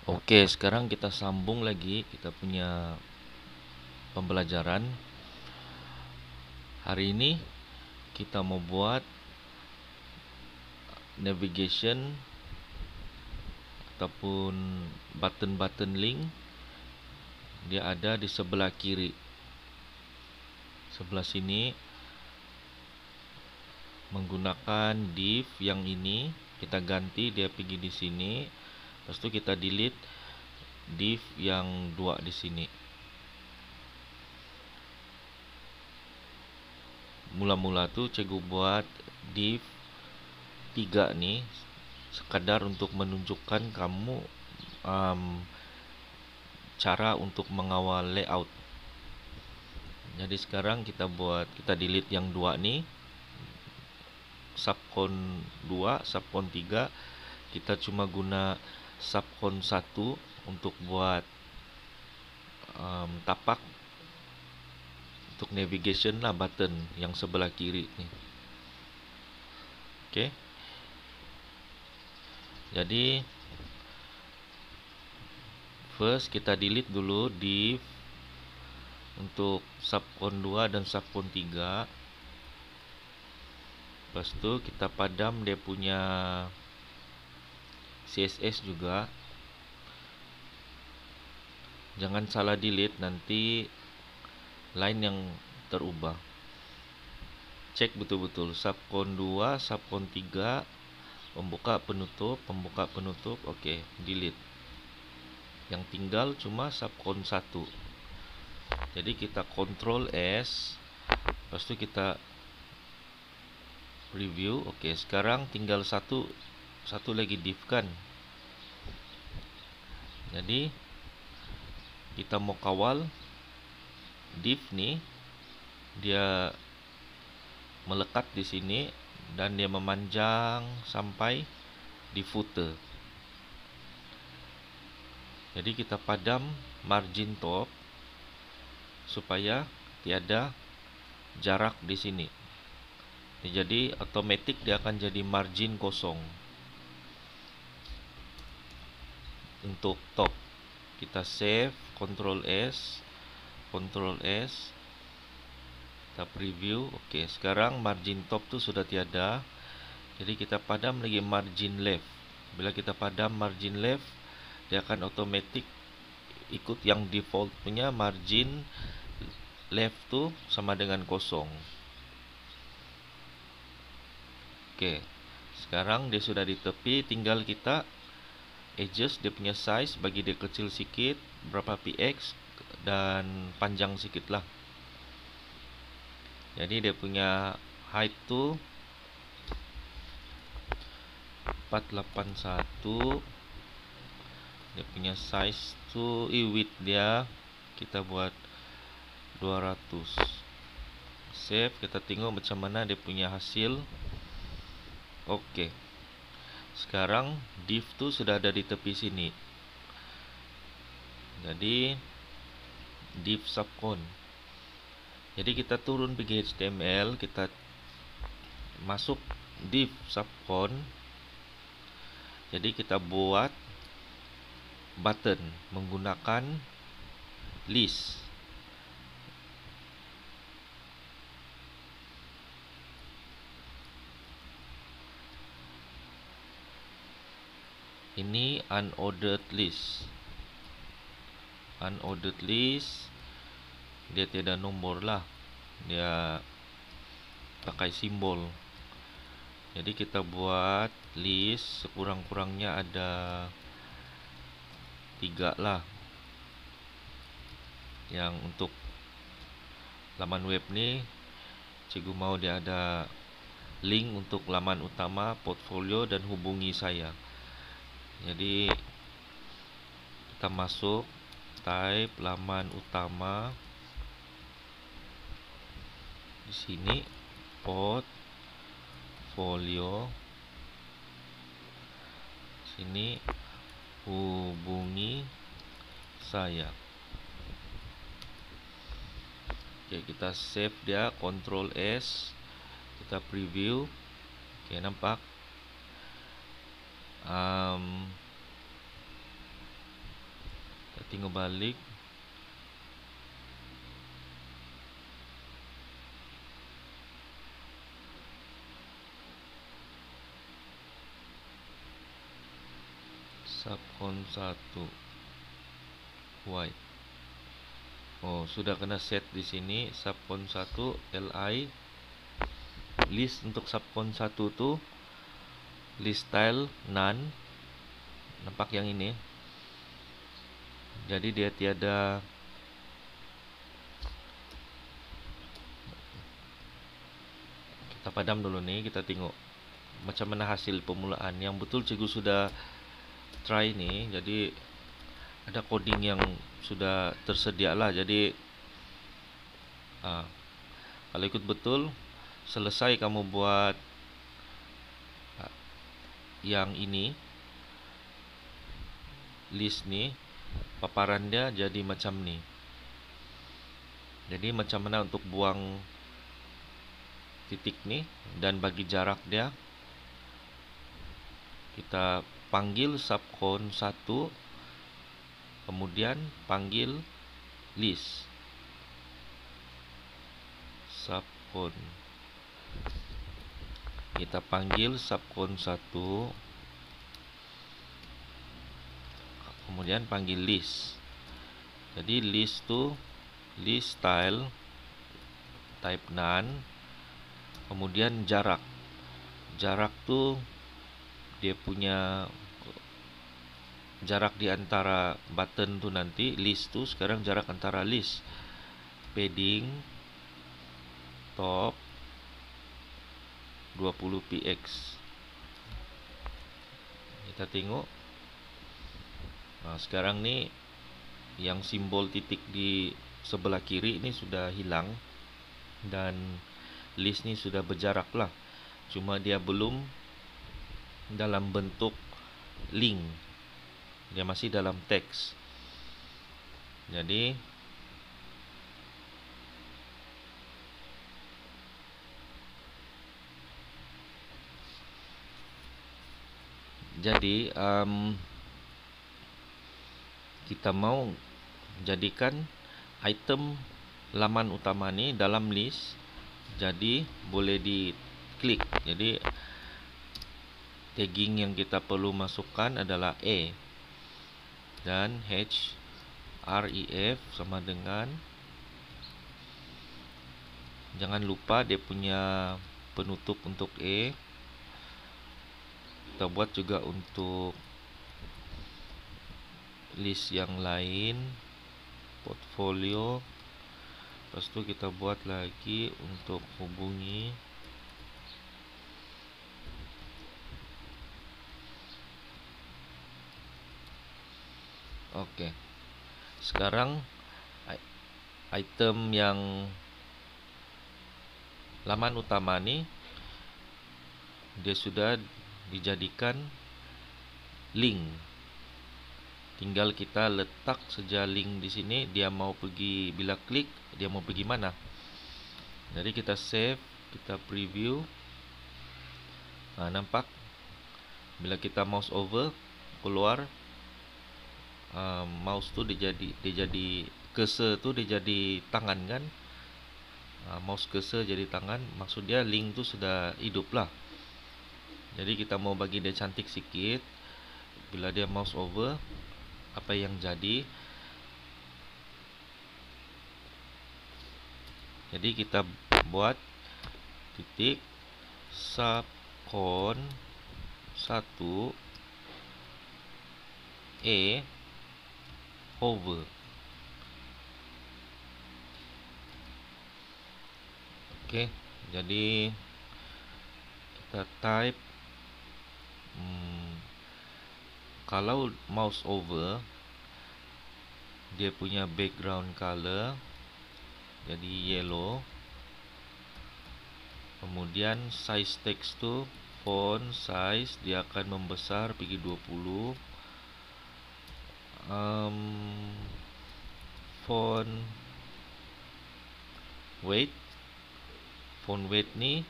Oke, sekarang kita sambung lagi kita punya pembelajaran. Hari ini kita mau buat navigation ataupun button-button link. Dia ada di sebelah kiri. Sebelah sini menggunakan div yang ini, kita ganti dia pergi di sini. Lepas itu kita delete div yang dua di sini. Mula-mula tuh cikgu buat div 3 nih sekadar untuk menunjukkan kamu cara untuk mengawal layout. Jadi sekarang kita delete yang dua nih, subcon 2, subcon 3. Kita cuma guna subcon 1 untuk buat tapak untuk navigation lah, button yang sebelah kiri nih. Oke. Jadi first kita delete dulu div untuk subcon 2 dan subcon 3. Lepas itu kita padam dia punya CSS juga. Jangan salah delete, nanti line yang terubah. Cek betul-betul subcon 2, subcon 3, pembuka penutup, oke, delete. Yang tinggal cuma subcon 1. Jadi kita Ctrl S, lepas itu kita review. Oke, sekarang tinggal satu lagi div kan. Jadi kita mau kawal div nih, dia melekat di sini dan dia memanjang sampai di footer. Jadi kita padam margin top supaya tiada jarak di sini. Jadi otomatis dia akan jadi margin kosong. Untuk top kita save, Ctrl S, kita preview. Oke, sekarang margin top tuh sudah tiada. Jadi kita padam lagi margin left. Bila kita padam margin left, dia akan otomatis ikut yang default punya margin left tuh sama dengan kosong. Oke, sekarang dia sudah di tepi, tinggal kita adjust dia punya size, bagi dia kecil sedikit, berapa px, dan panjang sedikit lah. Jadi dia punya height tuh 481. Dia punya size tuh width dia kita buat 200. Save, kita tengok macam mana dia punya hasil. Oke. Sekarang div tuh sudah ada di tepi sini. Jadi div subcon. Jadi kita turun pergi HTML, kita masuk div subcon. Jadi kita buat button menggunakan list. Ini unordered list. Unordered list dia tiada nomor lah, dia pakai simbol. Jadi kita buat list sekurang-kurangnya ada 3 lah. Yang untuk laman web nih cikgu mau dia ada link untuk laman utama, portfolio, dan hubungi saya. Jadi kita masuk, type laman utama. Di sini portfolio. Sini hubungi saya. Oke, kita save dia, Ctrl S, kita preview. Oke, nampak tinggal balik. Subfont 1 white. Oh, sudah kena set di sini subfont 1 li. List untuk subfont 1 tuh list style none. Nampak yang ini. Jadi dia tiada kita padam dulu nih, kita tengok macam mana hasil pemulaan. Yang betul cikgu sudah try nih, jadi ada coding yang sudah tersedia lah. Jadi kalau ikut betul, selesai kamu buat yang ini, list nih, paparan dia jadi macam nih. Jadi macam mana untuk buang titik nih dan bagi jarak dia, kita panggil subcon 1, kemudian panggil list subcon. Kita panggil subcon 1, kemudian panggil list. Jadi list tuh list style type none, kemudian jarak. Jarak tuh dia punya jarak di antara button tuh nanti. List tuh sekarang jarak antara list, padding top 20 px. Kita tengok. Nah, sekarang nih yang simbol titik di sebelah kiri ini sudah hilang dan list ini sudah berjarak lah. Cuma dia belum dalam bentuk link, dia masih dalam teks. Jadi kita mau jadikan item laman utama ini dalam list, jadi boleh diklik. Jadi tagging yang kita perlu masukkan adalah A dan href sama dengan, jangan lupa dia punya penutup untuk E. Kita buat juga untuk list yang lain, portfolio. Lepas itu kita buat lagi untuk hubungi. Oke. Sekarang item yang laman utama nih dia sudah dijadikan link. Tinggal kita letak saja link di sini. Dia mau pergi, bila klik dia mau pergi mana. Jadi kita save, kita preview. Nah, nampak bila kita mouse over keluar, mouse tuh dia jadi cursor tuh dia jadi tangan kan. Mouse cursor jadi tangan, maksud dia link tuh sudah hidup lah. Jadi kita mau bagi dia cantik sikit. Bila dia mouse over, apa yang jadi? Jadi kita buat titik subcon 1 E hover. Oke, jadi kita type kalau mouse over dia punya background color jadi yellow. Kemudian size text tu font size dia akan membesar pergi 20. Font weight ni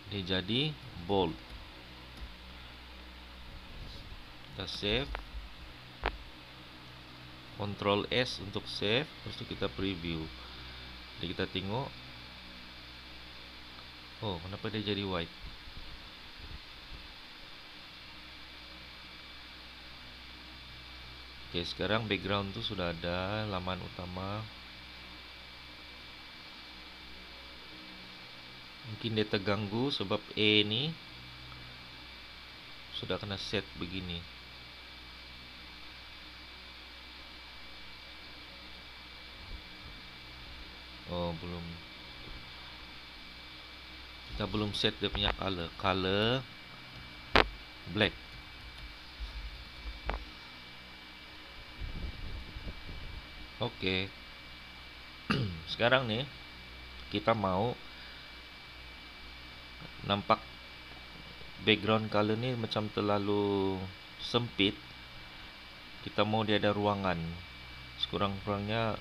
dia jadi bold. Kita save. Ctrl S untuk save, terus kita preview. Jadi kita tengok, oh kenapa dia jadi white. Oke, sekarang background tuh sudah ada, laman utama. Mungkin dia terganggu sebab ini sudah kena set begini. Oh, belum. Kita belum set dia punya color black. Oke. Sekarang nih kita mau nampak background color nih macam terlalu sempit. Kita mau dia ada ruangan. Sekurang-kurangnya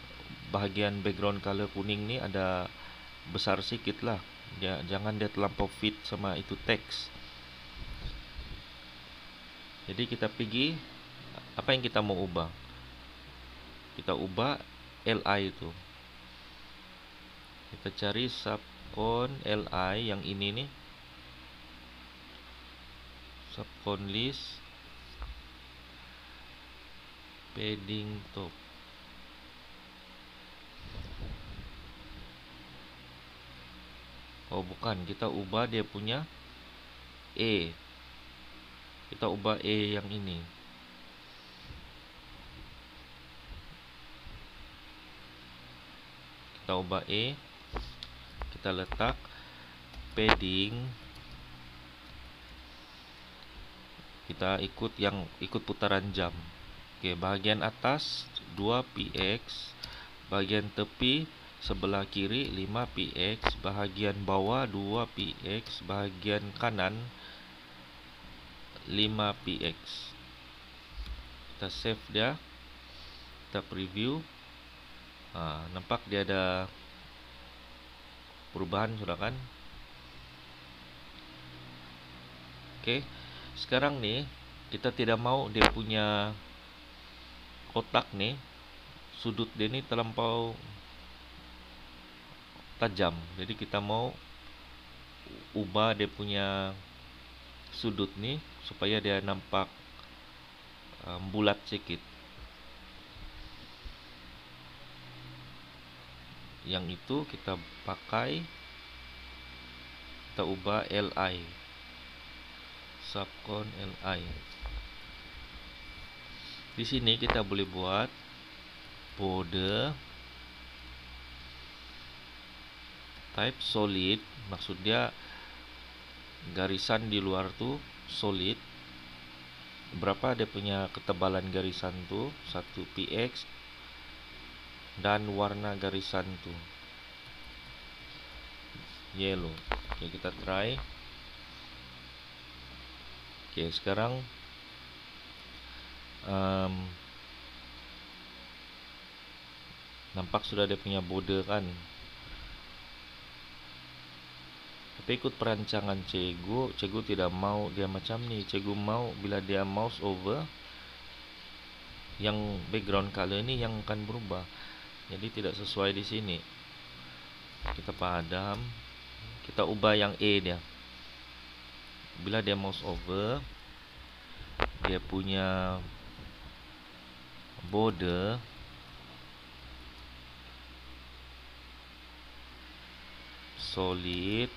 bahagian background color kuning nih ada besar sedikit lah. Jangan dia terlampau fit sama itu teks. Jadi kita pergi, apa yang kita mau ubah? Kita ubah LI itu. Kita cari subcon LI yang ini nih. Subcon list padding top. Oh bukan, kita ubah dia punya E. Kita ubah E yang ini. Kita ubah E. Kita letak padding. Kita ikut putaran jam. Oke, bagian atas 2px, bagian tepi sebelah kiri 5px, bahagian bawah 2px, bahagian kanan 5px. Kita save dia, kita preview. Nampak dia ada perubahan sudah kan? Oke, sekarang nih kita tidak mau dia punya kotak nih, sudut dia ini terlampau tajam. Jadi kita mau ubah dia punya sudut nih supaya dia nampak bulat sedikit. Yang itu kita pakai, kita ubah LI, subcon LI. Di sini kita boleh buat border type solid, maksudnya garisan di luar tuh solid. Berapa dia punya ketebalan garisan tuh? 1px, dan warna garisan tuh yellow. Oke, kita try. Oke, sekarang nampak sudah dia punya border kan. Tapi ikut perancangan Cikgu tidak mau dia macam ni. Cikgu mau bila dia mouse over, yang background color ini yang akan berubah. Jadi tidak sesuai di sini. Kita padam, kita ubah yang E dia. Bila dia mouse over, dia punya border solid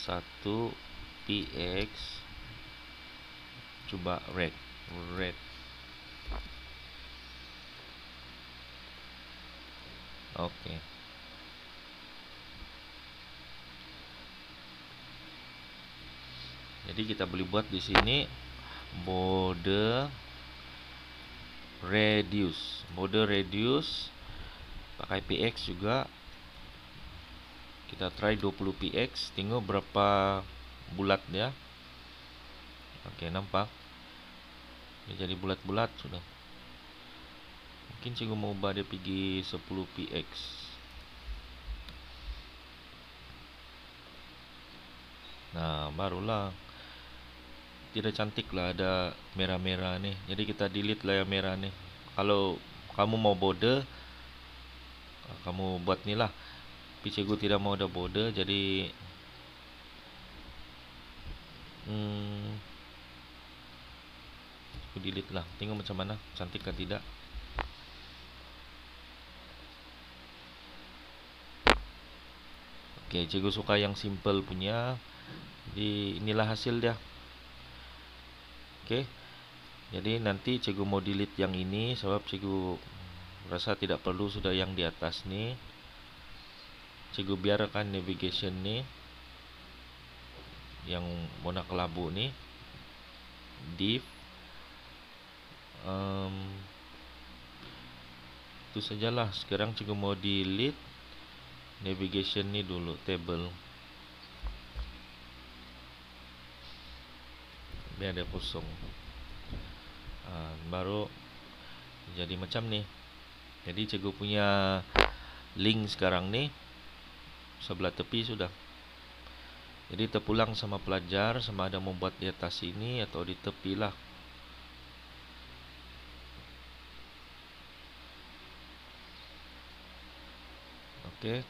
1px, coba red. Oke. Jadi kita boleh buat di sini border radius. Border radius pakai px juga. Kita try 20px, tengok berapa bulat dia. Oke, nampak dia jadi bulat-bulat sudah. Mungkin cikgu mau ubah dia pergi 10px. Nah, barulah tidak cantik lah, ada merah-merah nih. Jadi kita delete lah yang merah nih. Kalau kamu mau border, kamu buat nih lah. Tapi cikgu tidak mau ada border, jadi aku delete lah. Tengok macam mana, cantik kan tidak. Oke, cikgu suka yang simple punya. Jadi inilah hasil dia. Oke, jadi nanti cikgu mau delete yang ini sebab cikgu rasa tidak perlu sudah yang di atas nih. Cikgu biarkan navigation nih, yang warna kelabu nih, div. Itu sajalah. Sekarang cikgu mau delete navigation nih dulu, table, biar ada kosong. Baru jadi macam nih. Jadi cikgu punya link sekarang nih sebelah tepi sudah. Jadi terpulang sama pelajar, sama ada membuat di atas ini atau di tepi lah. Oke,